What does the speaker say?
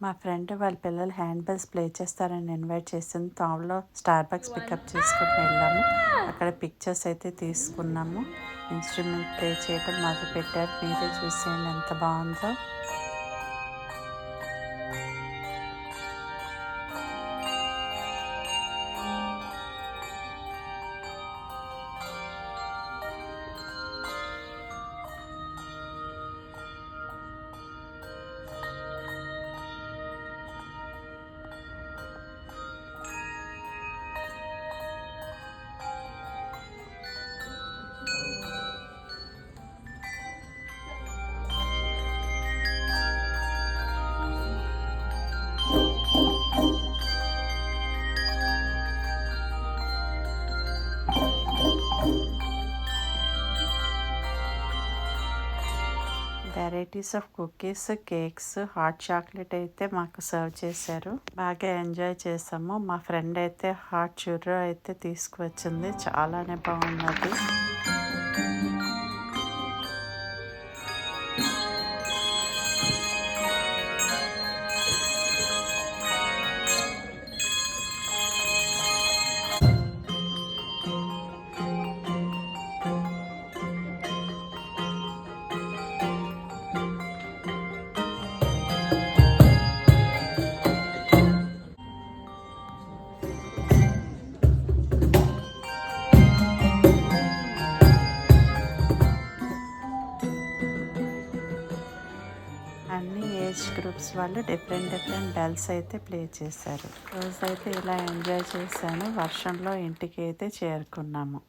మా ఫ్రెండ్ వాళ్ళ పిల్లలు హ్యాండ్ బెల్స్ ప్లే చేస్తారని ఇన్వైట్ చేసింది. తావులో స్టార్ బక్స్ పికప్ చేసుకుని వెళ్ళాము. అక్కడ పిక్చర్స్ అయితే తీసుకున్నాము. ఇన్స్ట్రుమెంట్ ప్లే చేయడం మొదలు పెట్టారు. మీరే చూసేయండి ఎంత బాగుందో. Varieties of cookies, cakes, hot chocolate అయితే మాకు సర్వ్ చేశారు. బాగా ఎంజాయ్ చేసాము. మా ఫ్రెండ్ అయితే హాట్ చుర్రో అయితే తీసుకువచ్చింది. చాలానే బాగున్నది. అన్ని ఏజ్ గ్రూప్స్ వాళ్ళు డిఫరెంట్ బెల్స్ అయితే ప్లే చేశారు. రోజైతే ఇలా ఎంజాయ్ చేశాను. వర్షంలో ఇంటికి అయితే చేరుకున్నాము.